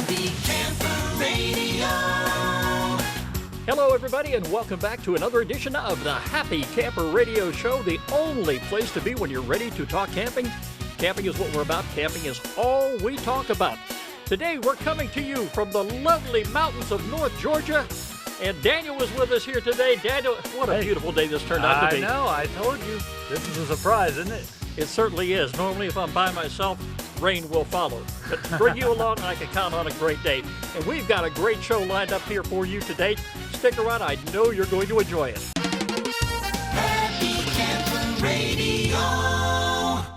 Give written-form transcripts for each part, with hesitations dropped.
Happy Camper Radio. Hello, everybody, and welcome back to another edition of the Happy Camper Radio Show, the only place to be when you're ready to talk camping. Camping is what we're about. Camping is all we talk about. Today, we're coming to you from the lovely mountains of North Georgia, and Daniel is with us here today. Daniel, what a beautiful day this turned out to be. I know, I told you. This is a surprise, isn't it? It certainly is. Normally, if I'm by myself, rain will follow. But bring you along, and I can count on a great day. And we've got a great show lined up here for you today. Stick around. I know you're going to enjoy it. Happy Camper Radio.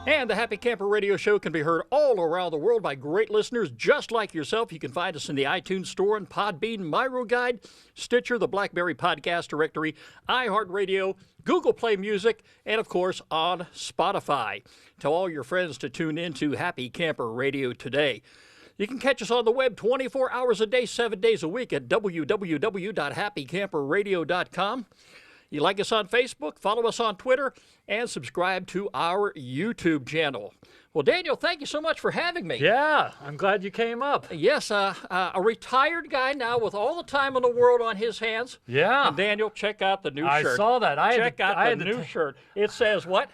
And the Happy Camper Radio Show can be heard all around the world by great listeners just like yourself. You can find us in the iTunes Store and Podbean, MyRoguide, Stitcher, the BlackBerry Podcast Directory, iHeartRadio, Google Play Music, and, of course, on Spotify. Tell all your friends to tune in to Happy Camper Radio today. You can catch us on the web 24 hours a day, 7 days a week at www.happycamperradio.com. You like us on Facebook, follow us on Twitter, and subscribe to our YouTube channel. Well, Daniel, thank you so much for having me. Yeah, I'm glad you came up. Yes, a retired guy now with all the time in the world on his hands. Yeah. And Daniel, check out the new shirt. I saw that. Check out the new shirt. It says what?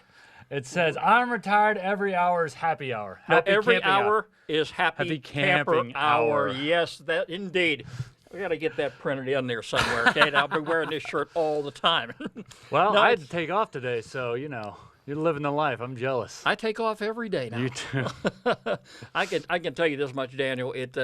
It says, I'm retired, every hour is happy hour. Happy Every camping hour is happy camping camper hour. Yes, that indeed. We got to get that printed in there somewhere, okay? I'll be wearing this shirt all the time. Well, No, I had to take off today, so, you know, you're living the life. I'm jealous. I take off every day now. You too. I can tell you this much, Daniel. It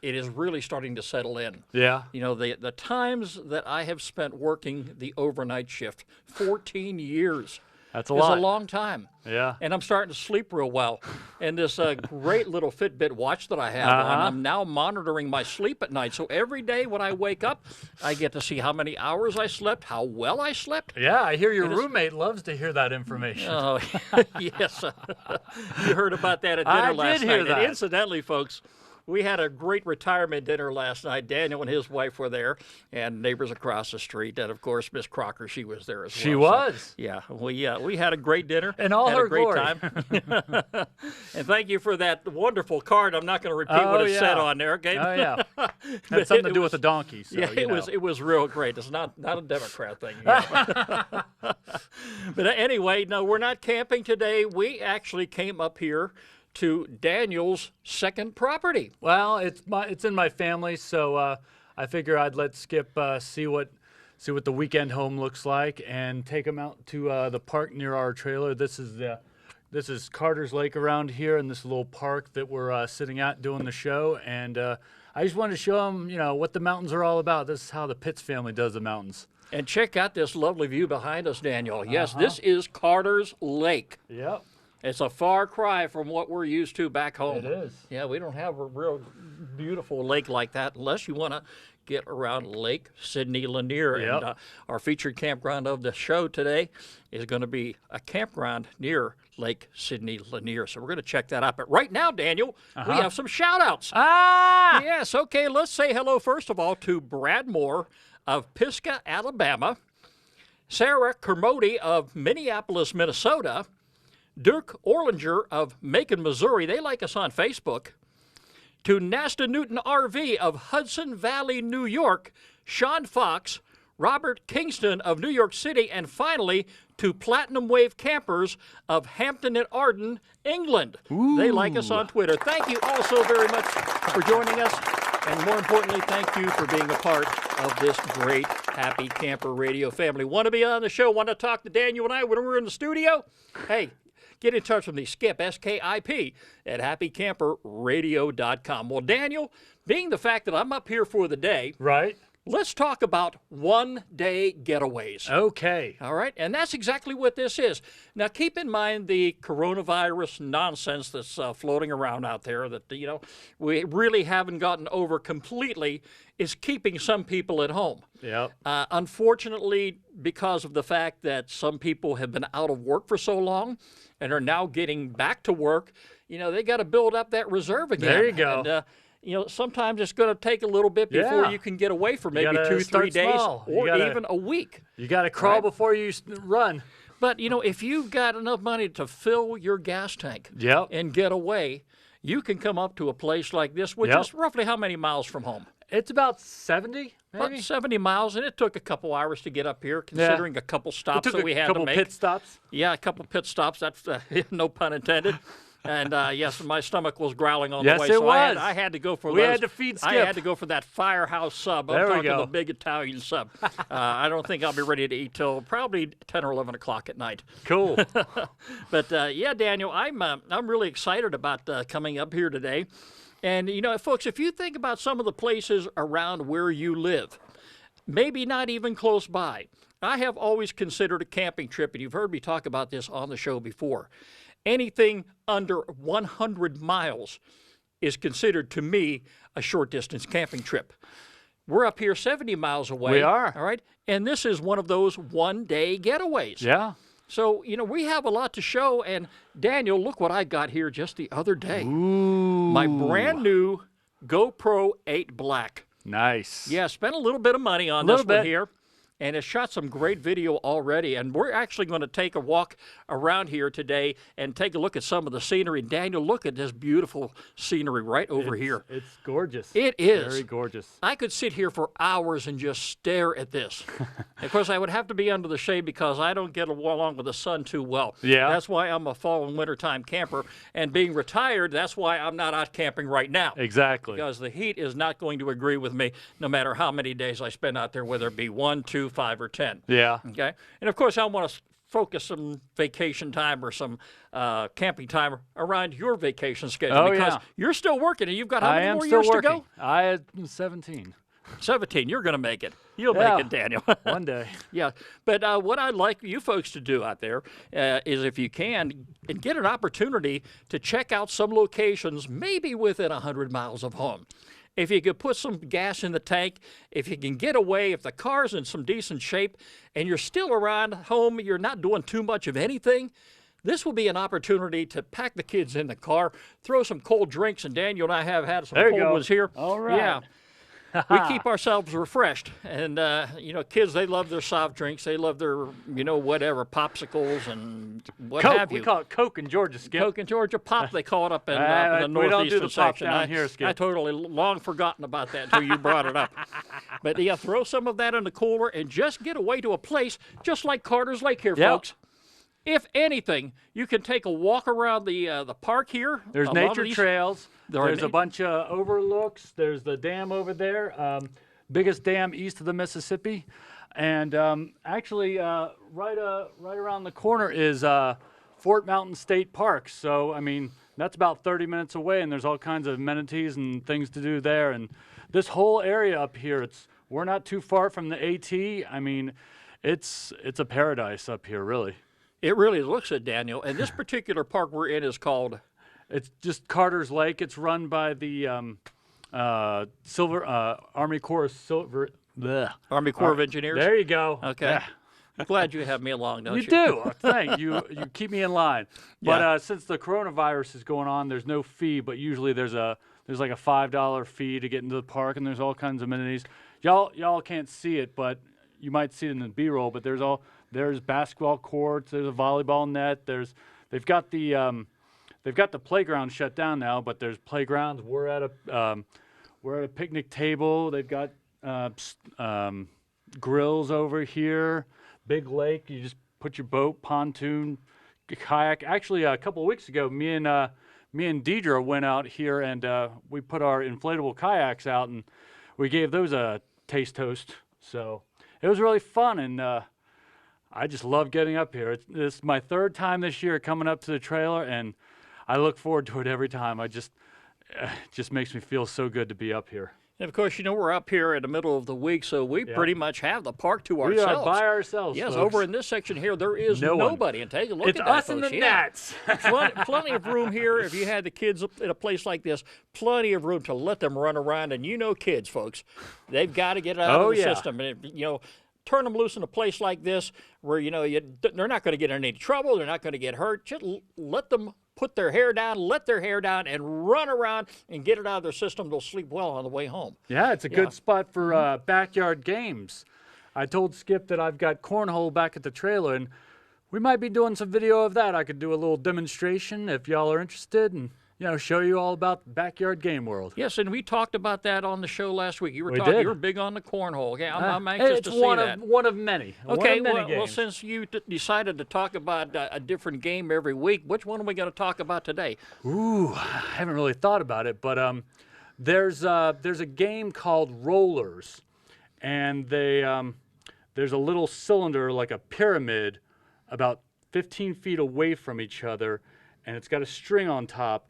is really starting to settle in. Yeah. You know, the times that I have spent working the overnight shift, 14 years. That's a It's lot. a long time. Yeah. And I'm starting to sleep real well. And this great little Fitbit watch that I have on, I'm now monitoring my sleep at night. So every day when I wake up, I get to see how many hours I slept, how well I slept. Yeah, I hear your roommate loves to hear that information. Oh, yes. You heard about that at dinner I last did hear night. that. And incidentally, folks, we had a great retirement dinner last night. Daniel and his wife were there, and neighbors across the street. And, of course, Miss Crocker, she was there as well. She was? So, yeah, we had a great dinner. In all had her a great glory. time. And thank you for that wonderful card. I'm not going to repeat what it said on there, okay? Oh, yeah. But Had something to it do was- with the donkey. So, Yeah, you know. it was real great. It's not a Democrat thing. You know. But anyway, no, we're not camping today. We actually came up here to Daniel's second property. Well, it's in my family, so I figure I'd let Skip see what the weekend home looks like and take him out to the park near our trailer. This is Carter's Lake around here, and this little park that we're sitting at doing the show. And I just wanted to show him, you know, what the mountains are all about. This is how the Pitts family does the mountains. And check out this lovely view behind us, Daniel. Yes, this is Carter's Lake. Yep. It's a far cry from what we're used to back home. It is. Yeah, we don't have a real beautiful lake like that unless you want to get around Lake Sidney Lanier. Yep. And our featured campground of the show today is going to be a campground near Lake Sidney Lanier. So we're going to check that out. But right now, Daniel, we have some shout-outs. Ah! Yes, okay, let's say hello first of all to Brad Moore of Pisgah, Alabama, Sarah Kermode of Minneapolis, Minnesota, Dirk Orlinger of Macon, Missouri. They like us on Facebook. To Nasta Newton RV of Hudson Valley, New York, Sean Fox, Robert Kingston of New York City, and finally to Platinum Wave Campers of Hampton and Arden, England. They like us on Twitter. Thank you all so very much for joining us. And more importantly, thank you for being a part of this great Happy Camper Radio family. Want to be on the show? Want to talk to Daniel and I when we're in the studio? Hey, get in touch with me, Skip, S-K-I-P, at happycamperradio.com. Well, Daniel, being the fact that I'm up here for the day, Right. let's talk about one-day getaways. Okay. All right, and that's exactly what this is. Now, keep in mind the coronavirus nonsense that's floating around out there that, you know, we really haven't gotten over completely is keeping some people at home. Yep. Unfortunately, because of the fact that some people have been out of work for so long and are now getting back to work, you know, they got to build up that reserve again. There you go. And, you know, sometimes it's going to take a little bit before Yeah. you can get away for maybe gotta 2-3 start days small. You or gotta- even a week. You got to crawl Right. before you run. But, you know, if you've got enough money to fill your gas tank Yep. and get away, you can come up to a place like this, which Yep. is roughly how many miles from home? It's about 70, About maybe. 70 miles, and it took a couple hours to get up here, considering a couple It stops took that we a had couple to make. pit stops. Yeah, a couple pit stops. That's no pun intended. And yes, my stomach was growling on Yes, the way, it so was. I had to go for We those. had to feed I Skip. had to go for that firehouse sub. I'm There we talking go. the big Italian sub. I don't think I'll be ready to eat till probably 10 or 11 o'clock at night. Cool. But yeah, Daniel, I'm really excited about coming up here today. And you know, folks, if you think about some of the places around where you live, maybe not even close by, I have always considered a camping trip, and you've heard me talk about this on the show before. Anything under 100 miles is considered to me a short distance camping trip. We're up here 70 miles away. We are. All right. And this is one of those one-day getaways. Yeah. So, you know, we have a lot to show. And Daniel, look what I got here just the other day. Ooh. My brand new GoPro 8 Black. Nice. Yeah, spent a little bit of money on Little this one bit. here. And it's shot some great video already. And we're actually going to take a walk around here today and take a look at some of the scenery. Daniel, look at this beautiful scenery right over here. It's gorgeous. It is. Very gorgeous. I could sit here for hours and just stare at this. Of course, I would have to be under the shade because I don't get along with the sun too well. Yeah. That's why I'm a fall and wintertime camper. And being retired, that's why I'm not out camping right now. Exactly. Because the heat is not going to agree with me no matter how many days I spend out there, whether it be 1, 2, 5, or 10. Yeah. Okay. And of course, I want to focus some vacation time or some camping time around your vacation schedule Oh, because yeah. you're still working and you've got how I many am more still years working. to go? I am 17. 17. You're going to make it. You'll Yeah. make it, Daniel. One day. Yeah. But what I'd like you folks to do out there is, if you can, and get an opportunity to check out some locations maybe within 100 miles of home. If you could put some gas in the tank, if you can get away, if the car's in some decent shape, and you're still around home, you're not doing too much of anything, this will be an opportunity to pack the kids in the car, throw some cold drinks, and Daniel and I have had some There you cold go. ones here. All right. Yeah. We keep ourselves refreshed. And, you know, kids, they love their soft drinks. They love their, you know, whatever, popsicles and what Coke. have you. We call it Coke in Georgia, Skip. Coke and Georgia Pop, they call it up in the we don't do northeastern the pop section. down here, Skip. I totally long forgotten about that until you brought it up. But yeah, throw some of that in the cooler and just get away to a place just like Carter's Lake here, Yep. folks. If anything, you can take a walk around the park here. There's A lot of nature these- trails. There are There's a bunch of overlooks. There's the dam over there, biggest dam east of the Mississippi. And actually, right around the corner is Fort Mountain State Park. So, I mean, that's about 30 minutes away, and there's all kinds of amenities and things to do there. And this whole area up here, we're not too far from the AT. I mean, it's a paradise up here, really. It really looks it, Daniel. And this particular park we're in is called... It's just Carter's Lake. It's run by the Army Corps of Silver. Bleh. Army Corps of Engineers. There you go. Okay. Yeah. I'm glad you have me along, don't you? You do. Thank you. You keep me in line. But Yeah. since the coronavirus is going on, there's no fee. But usually there's like a $5 fee to get into the park, and there's all kinds of amenities. Y'all can't see it, but you might see it in the B-roll. But there's basketball courts. There's a volleyball net. They've got the playground shut down now, but there's playgrounds. We're at a picnic table. They've got grills over here. Big lake. You just put your boat, pontoon, kayak. Actually, a couple of weeks ago, me and Deidre went out here and we put our inflatable kayaks out and we gave those a taste toast. So it was really fun, and I just love getting up here. It's my third time this year coming up to the trailer, and I look forward to it every time. It just makes me feel so good to be up here. And of course, you know, we're up here in the middle of the week, so we pretty much have the park to We ourselves. are by ourselves, Yes, folks. over in this section here, there is No one. nobody. And take a look It's at that, us and folks. the Yeah. gnats. Plenty of room here. If you had the kids in a place like this, plenty of room to let them run around. And you know kids, folks, they've got to get out Oh, of the yeah. system. And, you know, turn them loose in a place like this where, you know, they're not going to get in any trouble. They're not going to get hurt. Just let them put their hair down, let their hair down, and run around and get it out of their system. They'll sleep well on the way home. Yeah, it's a good spot for backyard games. I told Skip that I've got cornhole back at the trailer, and we might be doing some video of that. I could do a little demonstration if y'all are interested. And show you all about the backyard game world. Yes, and we talked about that on the show last week. You were We talking. did. You were big on the cornhole. Okay, I'm anxious It's to see that. one of many. Okay, one of many well, games. since you decided to talk about a different game every week, which one are we going to talk about today? Ooh, I haven't really thought about it, but there's a game called Rollers, and there's a little cylinder like a pyramid, about 15 feet away from each other, and it's got a string on top,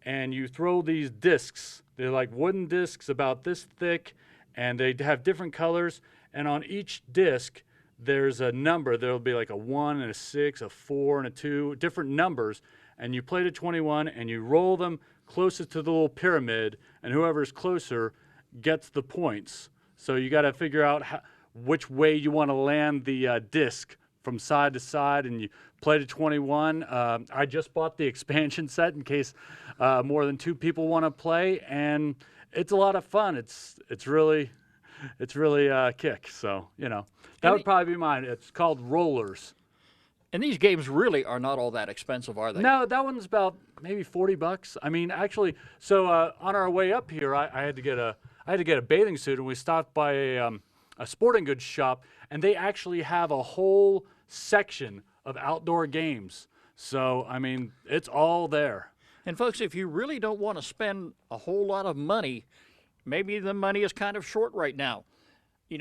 and you throw these discs. They're like wooden discs about this thick, and they have different colors, and on each disc there's a number. There'll be like a 1 and a 6, a 4 and a 2, different numbers, and you play to 21 and you roll them closest to the little pyramid, and whoever's closer gets the points. So you got to figure out which way you want to land the disc from side to side, and you play to 21. I just bought the expansion set in case more than 2 people want to play, and it's a lot of fun. It's really kick. So that would probably be mine. It's called Rollers. And these games really are not all that expensive, are they? No, that one's about maybe $40. I mean, actually, so on our way up here, I had to get a bathing suit, and we stopped by a sporting goods shop, and they actually have a whole section of outdoor games. So, I mean, it's all there. And folks, if you really don't want to spend a whole lot of money, maybe the money is kind of short right now.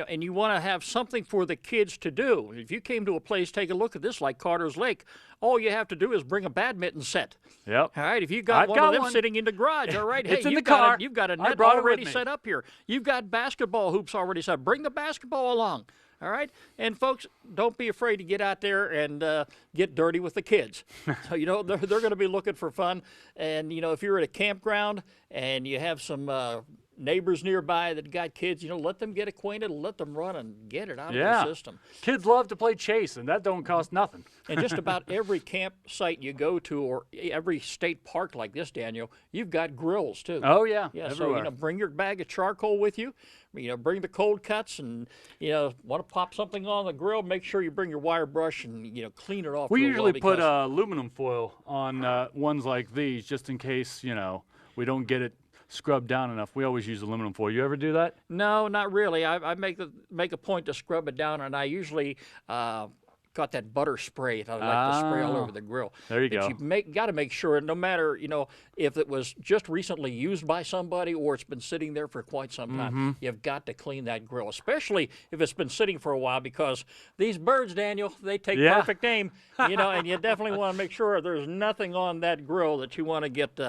And you want to have something for the kids to do. If you came to a place, take a look at this, like Carter's Lake, all you have to do is bring a badminton set. Yep. All right, if you've got I've one got of them one. sitting in the garage, all right, It's hey, in you've the car. you've got a I net brought it with already me. set up here. You've got basketball hoops already set up. Bring the basketball along. All right, and folks, don't be afraid to get out there and get dirty with the kids. So they're going to be looking for fun, and if you're at a campground and you have some neighbors nearby that got kids, let them get acquainted, let them run and get it out of the system. Kids love to play chase, and that don't cost nothing. And just about every campsite you go to, or every state park like this, Daniel, you've got grills too. Oh yeah, Yeah, everywhere. so bring your bag of charcoal with you. Bring the cold cuts, and want to pop something on the grill. Make sure you bring your wire brush and clean it off. We real usually well put because- aluminum foil on ones like these, just in case we don't get it scrubbed down enough. We always use aluminum foil. You ever do that? No, not really. I make a point to scrub it down, and I usually got that butter spray. I like to spray all over the grill. There you But go. You got to make sure, no matter if it was just recently used by somebody or it's been sitting there for quite some time, you've got to clean that grill, especially if it's been sitting for a while, because these birds, Daniel, they take perfect aim. And you definitely want to make sure there's nothing on that grill that you want to get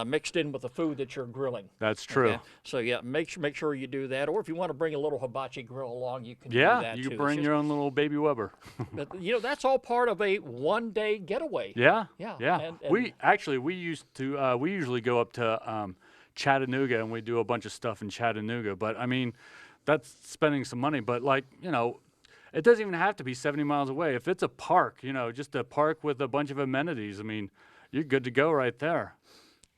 mixed in with the food that you're grilling. That's true. Okay? So yeah, make sure you do that. Or if you want to bring a little hibachi grill along, you can do Yeah, that you too. can bring your own little baby Weber. But that's all part of a one-day getaway. Yeah. Yeah. And we usually go up to Chattanooga, and we do a bunch of stuff in Chattanooga. But I mean, that's spending some money. But it doesn't even have to be 70 miles away. If it's a park, just a park with a bunch of amenities, I mean, you're good to go right there.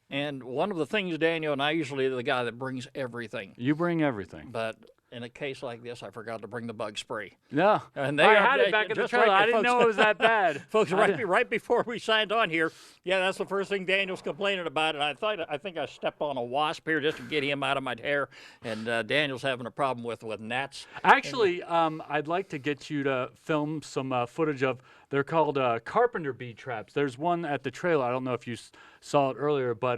And one of the things, Daniel, and I usually are the guy that brings everything. You bring everything. But in a case like this, I forgot to bring the bug spray. Yeah. And I had it back in the just trailer. right- I didn't know it was that bad. Folks, right before we signed on here, that's the first thing Daniel's complaining about. And I think I stepped on a wasp here just to get him out of my hair. And Daniel's having a problem with gnats. Actually, I'd like to get you to film some footage of, they're called Carpenter Be Traps. There's one at the trailer. I don't know if you saw it earlier, but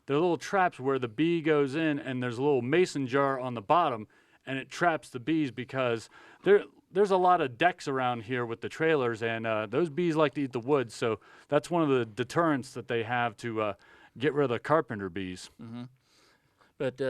they're little traps where the bee goes in, and there's a little mason jar on the bottom, and it traps the bees, because there's a lot of decks around here with the trailers, and those bees like to eat the wood. So that's one of the deterrents that they have to get rid of the carpenter bees. Mm-hmm. But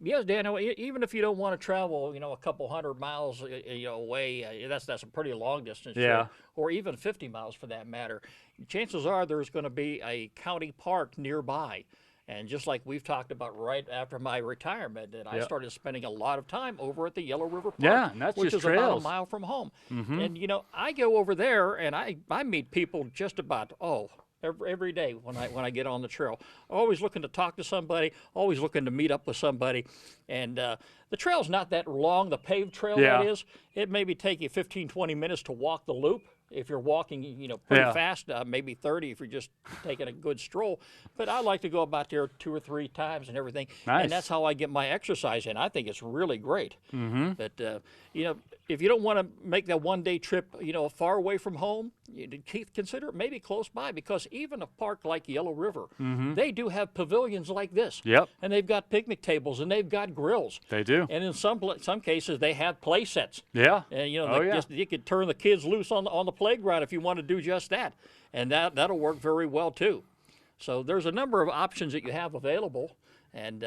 yes, Daniel, even if you don't want to travel, a couple hundred miles away, that's a pretty long distance. Yeah. Trip, or even 50 miles for that matter. Chances are there's going to be a county park nearby. And just like we've talked about right after my retirement, that I started spending a lot of time over at the Yellow River Park, Yeah, and that's which just is about a trails. mile from home. And I go over there and I meet people just about every day when I get on the trail. Always looking to talk to somebody, always looking to meet up with somebody. And the trail's not that long, the paved trail Yeah. that is. It maybe take you 15, 20 minutes to walk the loop. if you're walking, pretty Yeah. fast, maybe 30 if you're just taking a good stroll. But I like to go about there 2 or 3 times and everything. Nice. And that's how I get my exercise in. I think it's really great. Mm-hmm. But, if you don't want to make that one-day trip, far away from home, consider it maybe close by, because even a park like Yellow River, they do have pavilions like this. Yep. And they've got picnic tables and they've got grills. They do. And in some cases, they have play sets. Yeah. And Oh, yeah. you could turn the kids loose on the playground if you want to do just that, and that'll work very well too. So there's a number of options that you have available, and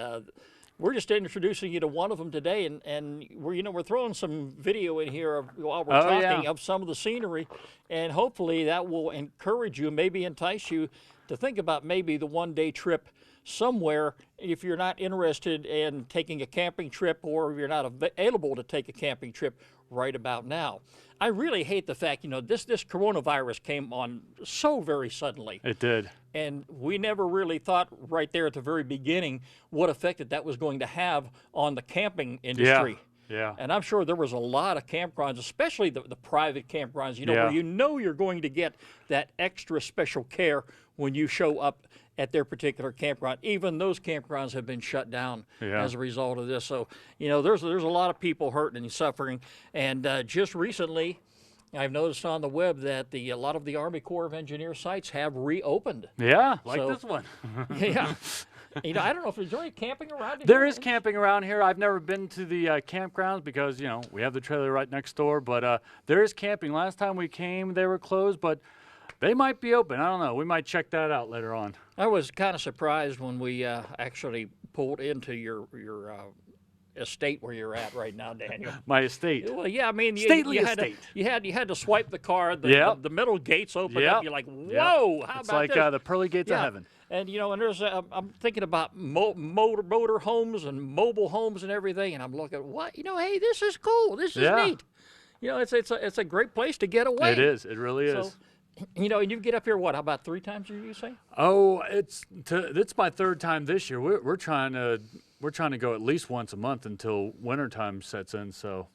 we're just introducing you to one of them today. And we're throwing some video in here while we're talking of some of the scenery, and hopefully that will encourage you, maybe entice you to think about maybe the one-day trip somewhere if you're not interested in taking a camping trip, or if you're not available to take a camping trip right about now. I really hate the fact, this coronavirus came on so very suddenly. It did. And we never really thought right there at the very beginning what effect that was going to have on the camping industry. Yeah. And I'm sure there was a lot of campgrounds, especially the private campgrounds, where you're going to get that extra special care when you show up at their particular campground. Even those campgrounds have been shut down as a result of this. So, there's a lot of people hurting and suffering. And just recently, I've noticed on the web that a lot of the Army Corps of Engineers sites have reopened. Yeah, like So- this one. Yeah. I don't know if there's any camping around here. There is camping around here. I've never been to the campgrounds because, we have the trailer right next door. But there is camping. Last time we came, they were closed, but they might be open. I don't know. We might check that out later on. I was kind of surprised when we actually pulled into your estate where you're at right now, Daniel. My estate. Well, yeah, I mean, Stately you had estate. You had to swipe the card. Yep. The middle gates open Yep. up. You're like, whoa! How It's about like this? the pearly gates of heaven. And and there's I'm thinking about motor homes and mobile homes and everything, and I'm looking, what? Hey, this is cool. This is Yeah. neat. It's a great place to get away. It is. It really is. So, and you get up here how about 3 times you say? Oh, it's my 3rd time this year. We're trying to go at least once a month until wintertime sets in. So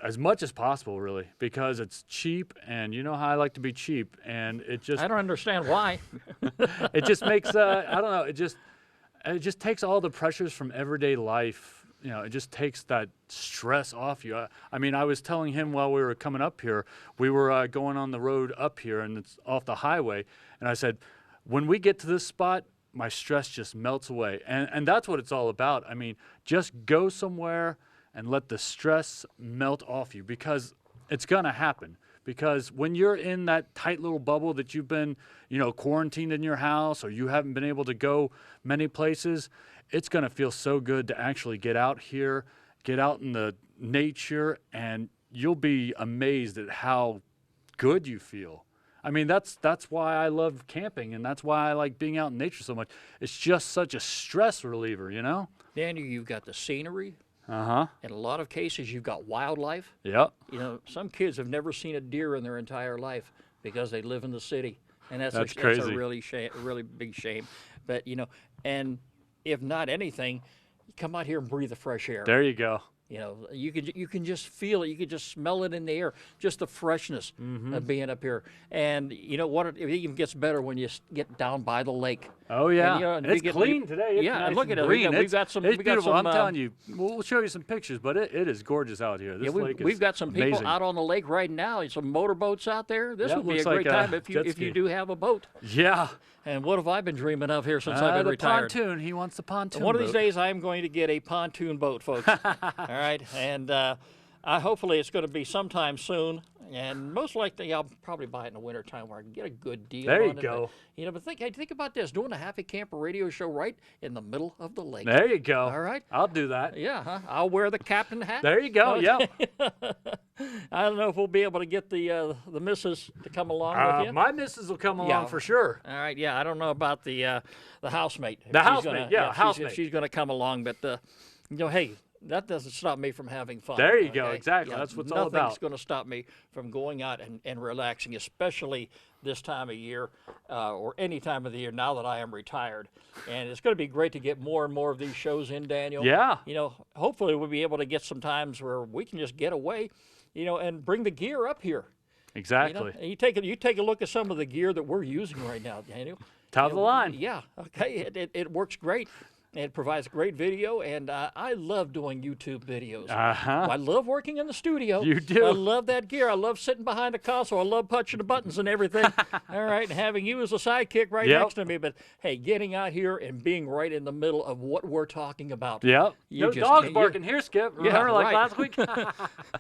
as much as possible, really, because it's cheap, and you know how I like to be cheap, and it just I don't understand why. it just makes I don't know, it just takes all the pressures from everyday life. It just takes that stress off you. I mean, I was telling him while we were coming up here, we were going on the road up here, and it's off the highway, and I said, when we get to this spot, my stress just melts away. And that's what it's all about. I mean, just go somewhere and let the stress melt off you, because it's going to happen. Because when you're in that tight little bubble that you've been, quarantined in your house, or you haven't been able to go many places, it's going to feel so good to actually get out here, get out in the nature, and you'll be amazed at how good you feel. I mean, that's why I love camping, and that's why I like being out in nature so much. It's just such a stress reliever, Daniel, you've got the scenery. Uh-huh. In a lot of cases, you've got wildlife. Yep. Some kids have never seen a deer in their entire life because they live in the city, and that's crazy. That's a really big shame. But and if not anything, come out here and breathe the fresh air. There you go. You can just feel it. You can just smell it in the air, just the freshness of being up here. And what? It even gets better when you get down by the lake. Oh yeah, and it's clean today. It's nice and look and at it. green. We've got some. It's we got beautiful. some, I'm telling you, we'll show you some pictures, but it is gorgeous out here. This lake is we've got some people amazing. out on the lake right now. And some motorboats out there. This Yeah, would be a looks great like a time if jet you ski. do have a boat. Yeah. And what have I been dreaming of here since I've been the retired? pontoon. He wants the pontoon. One of these boat. days, I am going to get a pontoon boat, folks. All right, and hopefully it's going to be sometime soon. And most likely, I'll probably buy it in the wintertime where I can get a good deal There on you it. go. But think about this: doing a Happy Camper radio show right in the middle of the lake. There you go. All right. I'll do that. Yeah, I'll wear the captain hat. There you go. Okay. Yep. I don't know if we'll be able to get the missus to come along with you. My missus will come along Yeah. for sure. All right, yeah, I don't know about the housemate. If The she's housemate, gonna- yeah, if housemate. she's going to come along, but hey, that doesn't stop me from having fun. There you go, okay? exactly. Yeah, That's what it's all about. Nothing's going to stop me from going out and relaxing, especially this time of year or any time of the year now that I am retired. And it's going to be great to get more and more of these shows in, Daniel. Yeah. Hopefully we'll be able to get some times where we can just get away, and bring the gear up here. Exactly. And you take a look at some of the gear that we're using right now, Daniel. Top of the line. Yeah. Okay. It works great. It provides great video, and I love doing YouTube videos. I love working in the studio. You do. I love that gear. I love sitting behind the console. I love punching the buttons and everything. All right, and having you as a sidekick right Yep. next to me. But hey, getting out here and being right in the middle of what we're talking about. Yep. You No just dogs can't- barking here, Skip. Remember like right. last week?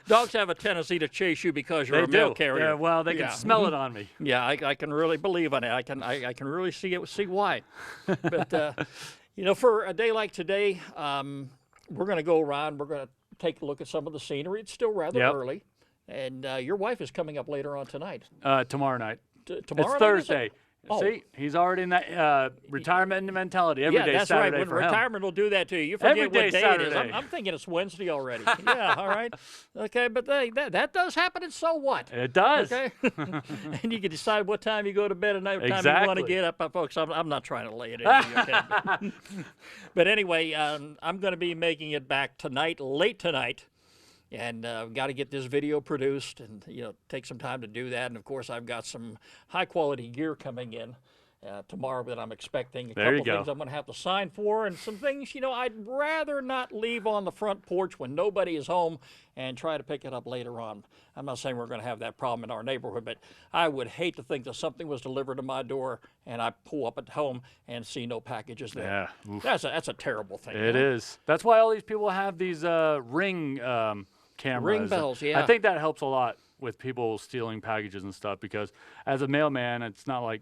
Dogs have a tendency to chase you because you're They a mail do. carrier. Yeah, well, they Yeah. can smell it on me. Yeah, I can really believe on it. I can really see why. But for a day like today, we're going to go around. We're going to take a look at some of the scenery. It's still rather Yep. early, and your wife is coming up later on tonight. Tomorrow night. Tomorrow It's night, is it? Thursday. Oh. See, he's already in that retirement mentality. Every day that's Saturday right. for When him. retirement will do that to you. You forget Every what day day it is. Saturday. I'm thinking it's Wednesday already. Yeah, all right. Okay, but that does happen, and so what? It does. Okay, and you can decide what time you go to bed and what time you want to Exactly. get up. Folks, I'm not trying to lay it into you. Okay? But anyway, I'm going to be making it back tonight, late tonight. And I've got to get this video produced and, take some time to do that. And, of course, I've got some high-quality gear coming in tomorrow that I'm expecting. There you couple go. things I'm going to have to sign for and some things, I'd rather not leave on the front porch when nobody is home and try to pick it up later on. I'm not saying we're going to have that problem in our neighborhood, but I would hate to think that something was delivered to my door and I pull up at home and see no packages there. Yeah. Oof. That's a terrible thing. It is. That's why all these people have these Ring cameras. Ring bells, yeah. I think that helps a lot with people stealing packages and stuff because as a mailman, it's not like,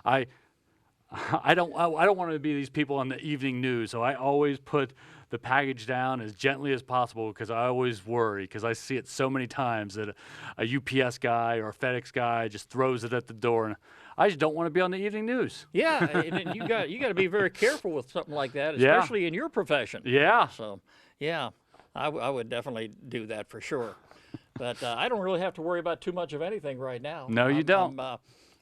I don't want to be these people on the evening news, so I always put the package down as gently as possible because I always worry because I see it so many times that a UPS guy or a FedEx guy just throws it at the door, and I just don't want to be on the evening news. Yeah, and you got to be very careful with something like that, Yeah. especially in your profession. Yeah. So, yeah, I would definitely do that for sure. But I don't really have to worry about too much of anything right now. No, you don't. I'm,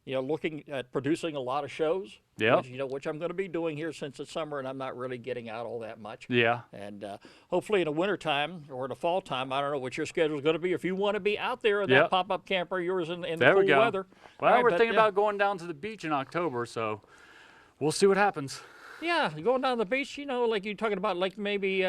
looking at producing a lot of shows. Yep. Which I'm going to be doing here since it's summer, and I'm not really getting out all that much. Yeah. And hopefully in the wintertime or in the fall time, I don't know what your schedule is going to be. If you want to be out there in that Yep. pop-up camper, yours in the There cool we go. weather. Well, All right, we're but, thinking yeah. about going down to the beach in October, so we'll see what happens. Yeah, going down the beach, like you're talking about, like maybe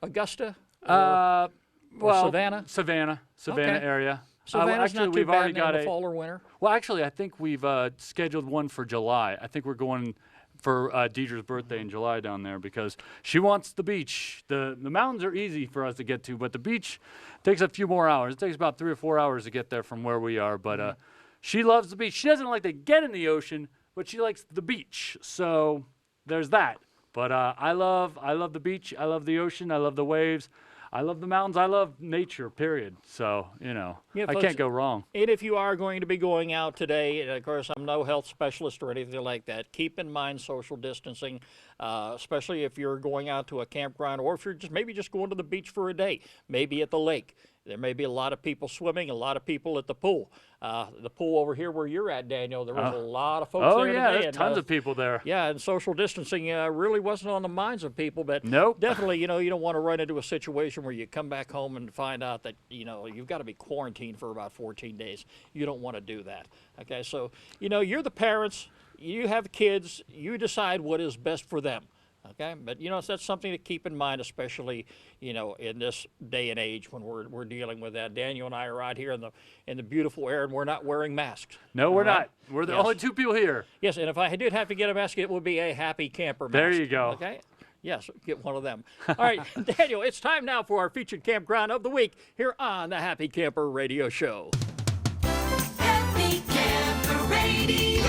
Augusta? Well, Savannah? Savannah Okay. area. Savannah's actually, not too we've bad already in got the fall or winter. Well, actually, I think we've scheduled one for July. I think we're going for Deidre's birthday in July down there because she wants the beach. The mountains are easy for us to get to, but the beach takes a few more hours. It takes about 3 or 4 hours to get there from where we are. But she loves the beach. She doesn't like to get in the ocean, but she likes the beach. So there's that. But I love the beach. I love the ocean. I love the waves. I love the mountains. I love nature, period. So, Yeah, I folks, can't go wrong. And if you are going to be going out today, and of course, I'm no health specialist or anything like that, keep in mind social distancing, especially if you're going out to a campground or if you're maybe just going to the beach for a day, maybe at the lake. There may be a lot of people swimming, a lot of people at the pool. The pool over here where you're at, Daniel, there was a lot of folks Oh, there yeah, today. there's tons of people there. Yeah, and social distancing really wasn't on the minds of people, but Nope. definitely, you don't want to run into a situation where you come back home and find out that, you've got to be quarantined for about 14 days. You don't want to do that. Okay, so, you're the parents, you have kids, you decide what is best for them. Okay, but that's something to keep in mind, especially in this day and age when we're dealing with that. Daniel and I are out here in the beautiful air, and we're not wearing masks. No, we're All right? not. We're the Yes. only two people here. Yes, and if I did have to get a mask, it would be a happy camper mask. There you go. Okay. Yes, get one of them. All right, Daniel, it's time now for our featured campground of the week here on the Happy Camper Radio Show. Happy Camper Radio.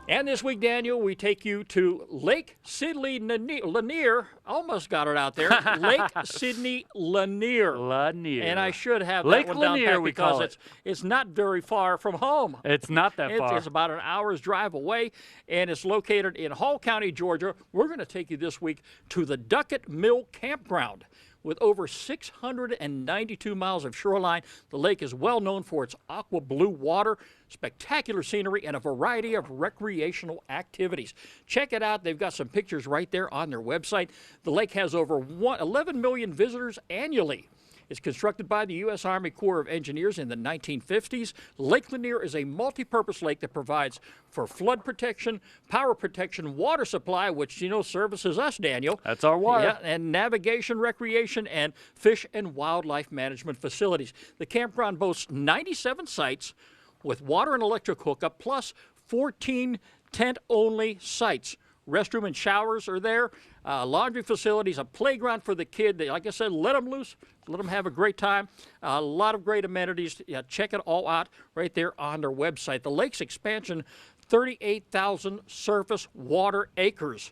And this week, Daniel, we take you to Lake Sidney Lanier. Almost got it out there. Lake Sidney Lanier. Lanier. And I should have Lake that one down Lanier, pat we because call it. it's not very far from home. It's not that far. It's about an hour's drive away, and it's located in Hall County, Georgia. We're going to take you this week to the Duquette Mill Campground. With over 692 miles of shoreline, the lake is well known for its aqua blue water, spectacular scenery, and a variety of recreational activities. Check it out. They've got some pictures right there on their website. The lake has over 11 million visitors annually. It's constructed by the U.S. Army Corps of Engineers in the 1950s. Lake Lanier is a multi-purpose lake that provides for flood protection, power protection, water supply, which, services us, Daniel. That's our water. Yeah, and navigation, recreation, and fish and wildlife management facilities. The campground boasts 97 sites with water and electric hookup, plus 14 tent-only sites. Restroom and showers are there, laundry facilities, a playground for the kid. Like I said, let them loose, let them have a great time. A lot of great amenities. Check it all out right there on their website. The lake's expansion, 38,000 surface water acres.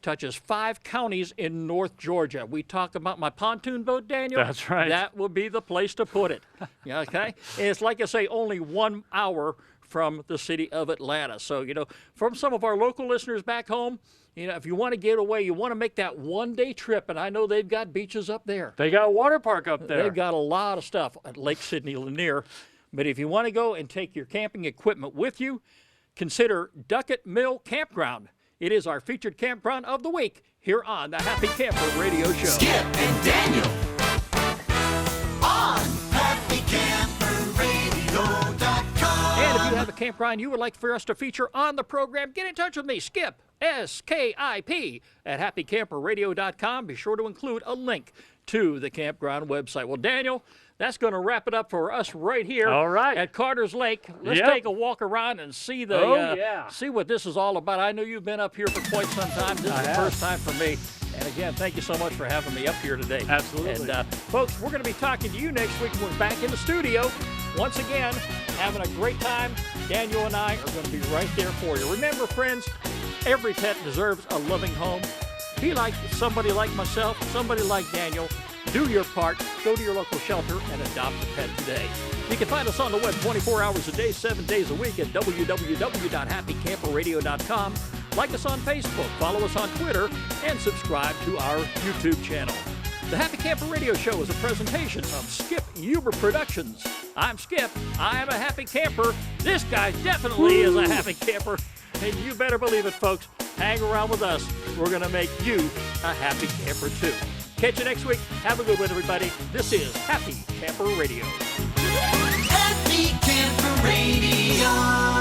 Touches 5 counties in North Georgia. We talk about my pontoon boat, Daniel. That's right. That will be the place to put it. Yeah, okay? And it's like I say, only 1 hour from the city of Atlanta. So, from some of our local listeners back home, if you want to get away, you want to make that one-day trip, and I know they've got beaches up there. They got a water park up there. They've got a lot of stuff at Lake Sidney Lanier. But if you want to go and take your camping equipment with you, consider Duquette Mill Campground. It is our featured campground of the week here on the Happy Camper Radio Show. Skip and Daniel on happycamperradio.com. And if you have a campground you would like for us to feature on the program, get in touch with me, Skip, S-K-I-P, at happycamperradio.com. Be sure to include a link to the campground website. Well, Daniel, that's going to wrap it up for us right here All right. at Carter's Lake. Let's Yep. take a walk around and see see what this is all about. I know you've been up here for quite some time. This is the first time for me. And again, thank you so much for having me up here today. Absolutely. And folks, we're going to be talking to you next week when we're back in the studio. Once again, having a great time. Daniel and I are going to be right there for you. Remember, friends, every pet deserves a loving home. Be like somebody like myself, somebody like Daniel. Do your part. Go to your local shelter and adopt a pet today. You can find us on the web 24 hours a day, 7 days a week at www.happycamperradio.com. Like us on Facebook, follow us on Twitter, and subscribe to our YouTube channel. The Happy Camper Radio Show is a presentation of Skip Huber Productions. I'm Skip. I am a happy camper. This guy definitely is a happy camper. And you better believe it, folks. Hang around with us. We're going to make you a happy camper, too. Catch you next week. Have a good one, everybody. This is Happy Camper Radio. Happy Camper Radio.